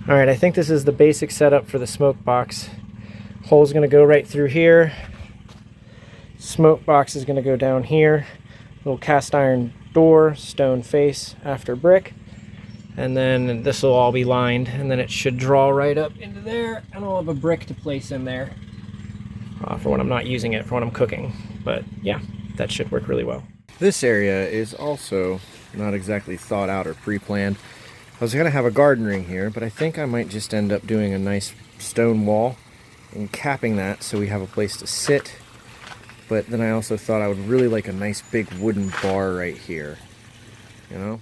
All right, I think this is the basic setup for the smoke box. Hole's gonna go right through here. Smoke box is gonna go down here. Little cast iron door, stone face after brick. And then this will all be lined, and then it should draw right up into there, and I'll have a brick to place in there for when I'm not using it, for when I'm cooking. But yeah, that should work really well. This area is also not exactly thought out or pre-planned. I was going to have a garden ring here, but I think I might just end up doing a nice stone wall and capping that so we have a place to sit. But then I also thought I would really like a nice big wooden bar right here, you know?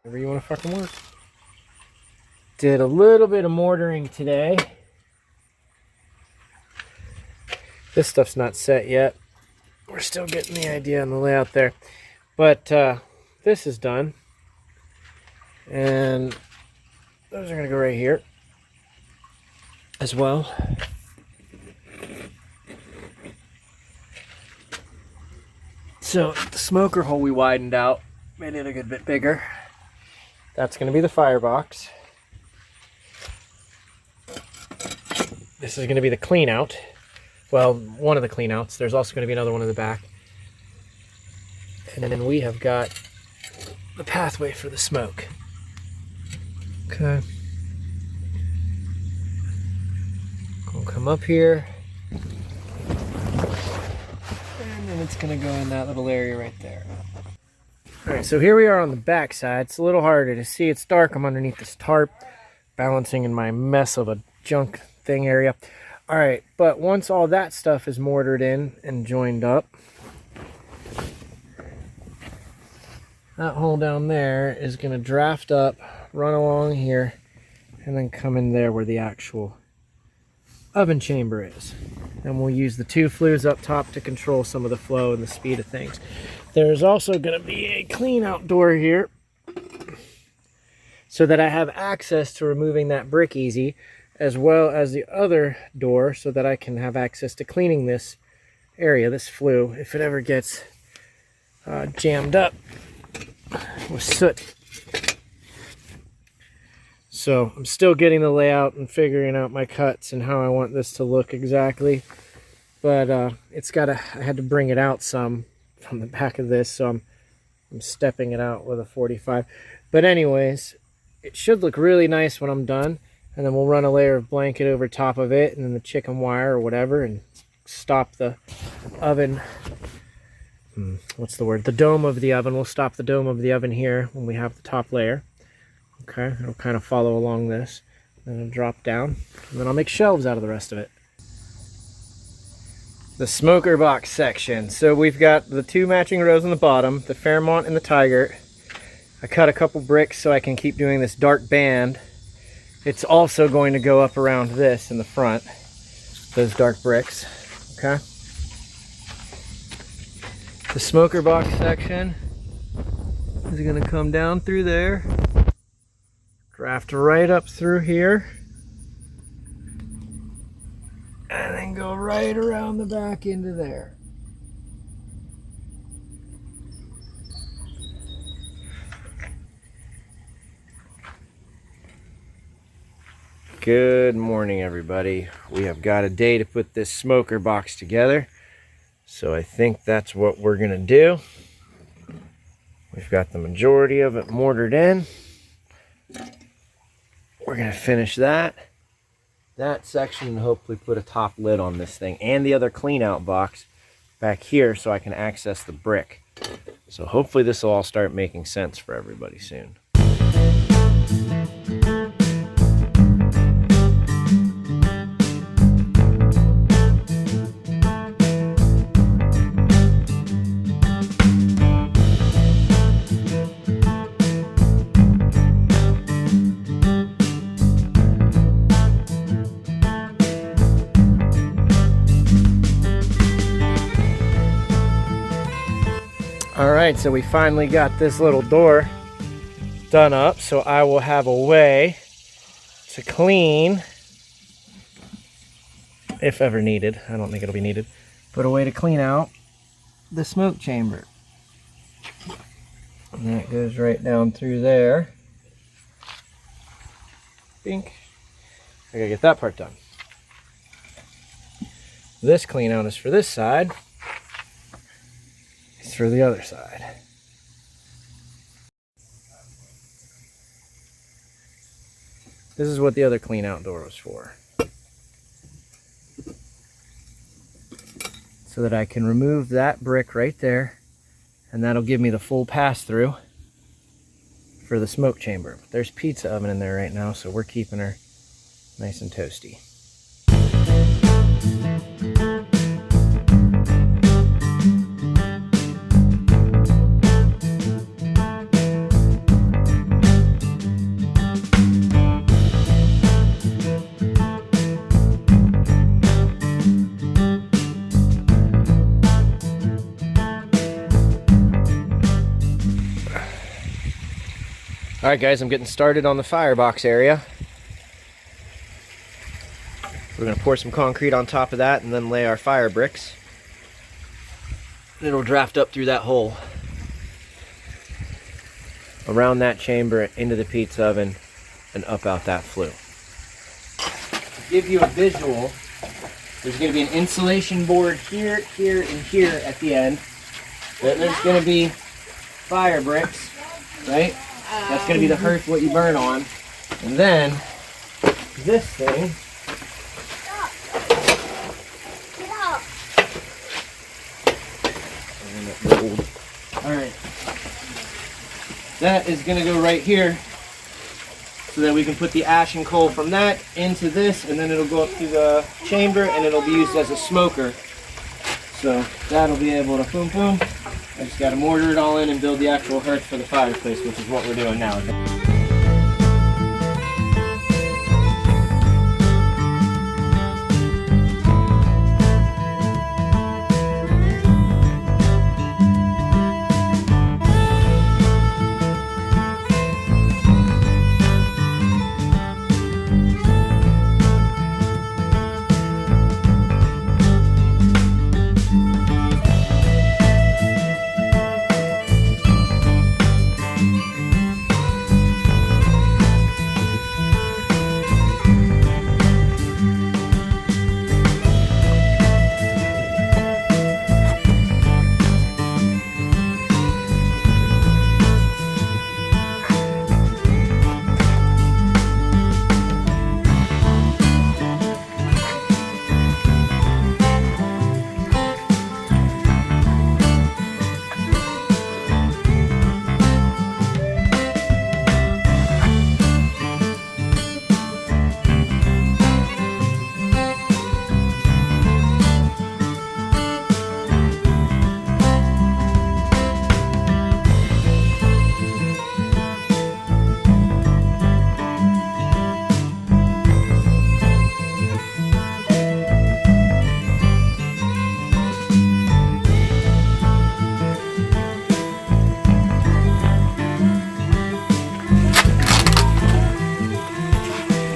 Whatever you want to fucking work. Did a little bit of mortaring today. This stuff's not set yet. We're still getting the idea on the layout there. But this is done. And those are going to go right here as well. So the smoker hole we widened out, made it a good bit bigger. That's going to be the firebox. This is going to be the clean out. Well, one of the clean outs. There's also going to be another one in the back. And then we have got the pathway for the smoke. Okay. Gonna come up here. And then it's going to go in that little area right there. Alright, so here we are on the back side. It's a little harder to see. It's dark. I'm underneath this tarp, balancing in my mess of a junk thing area. Alright, but once all that stuff is mortared in and joined up, that hole down there is going to draft up, run along here, and then come in there where the actual oven chamber is. And we'll use the two flues up top to control some of the flow and the speed of things. There's also going to be a clean out door here so that I have access to removing that brick easy, as well as the other door so that I can have access to cleaning this area, this flue, if it ever gets jammed up with soot. So I'm still getting the layout and figuring out my cuts and how I want this to look exactly. But I had to bring it out some from the back of this, so I'm stepping it out with a 45. But anyways, it should look really nice when I'm done. And then we'll run a layer of blanket over top of it, and then the chicken wire or whatever, and stop the oven. What's the word? The dome of the oven. We'll stop the dome of the oven here when we have the top layer. Okay, it'll kind of follow along this. Then it'll drop down, and then I'll make shelves out of the rest of it. The smoker box section. So we've got the two matching rows on the bottom, the Fairmont and the Tiger. I cut a couple bricks so I can keep doing this dark band. It's also going to go up around this in the front, those dark bricks, okay? The smoker box section is going to come down through there, draft right up through here, and then go right around the back into there. Good morning, everybody. We have got a day to put this smoker box together, so I think that's what we're gonna do. We've got the majority of it mortared in. We're gonna finish that section and hopefully put a top lid on this thing and the other clean out box back here so I can access the brick. So hopefully this will all start making sense for everybody soon. Alright, so we finally got this little door done up, so I will have a way to clean, if ever needed. I don't think it'll be needed, but a way to clean out the smoke chamber. And that goes right down through there. Bink. I gotta get that part done. This clean out is for this side. It's for the other side. This is what the other clean out door was for. So that I can remove that brick right there, and that'll give me the full pass through for the smoke chamber. There's pizza oven in there right now, so we're keeping her nice and toasty. Alright guys, I'm getting started on the firebox area. We're going to pour some concrete on top of that and then lay our fire bricks. It'll draft up through that hole, around that chamber, into the pizza oven, and up out that flue. To give you a visual, there's going to be an insulation board here, here, and here at the end. Then there's going to be fire bricks, right? That's going to be the hearth what you burn on. And then this thing Alright. That is going to go right here so that we can put the ash and coal from that into this, and then it'll go up through the chamber and it'll be used as a smoker. So that'll be able to boom boom. I just got to mortar it all in and build the actual hearth for the fireplace, which is what we're doing now.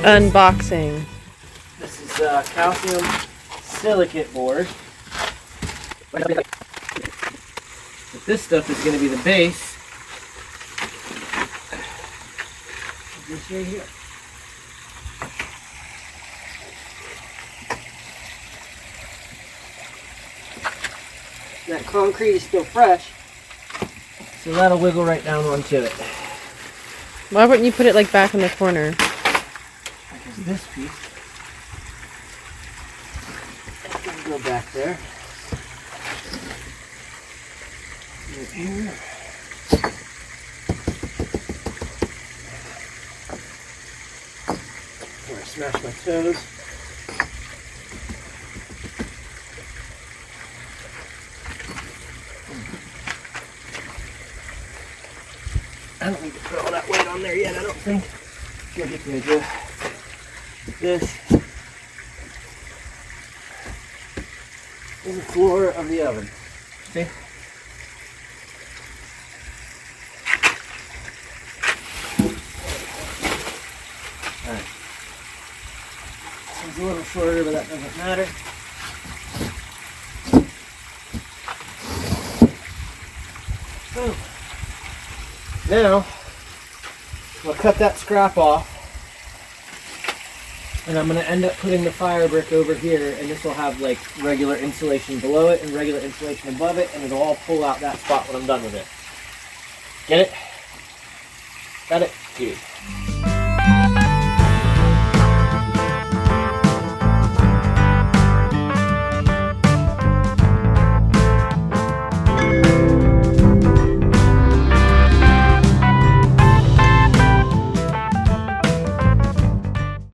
Unboxing. This is calcium silicate board. But this stuff is going to be the base. This right here. That concrete is still fresh, so that'll wiggle right down onto it. Why wouldn't you put it like back in the corner? Because this piece can go back there. Right here. Where I smash my toes. I don't need to put all that weight on there yet, I don't think. You'll get the idea. This is the floor of the oven. See? Alright. This is a little shorter, but that doesn't matter. Oh. Now, I'll cut that scrap off. And I'm going to end up putting the fire brick over here, and this will have like regular insulation below it and regular insulation above it, and it'll all pull out that spot when I'm done with it. Get it? Got it? Good.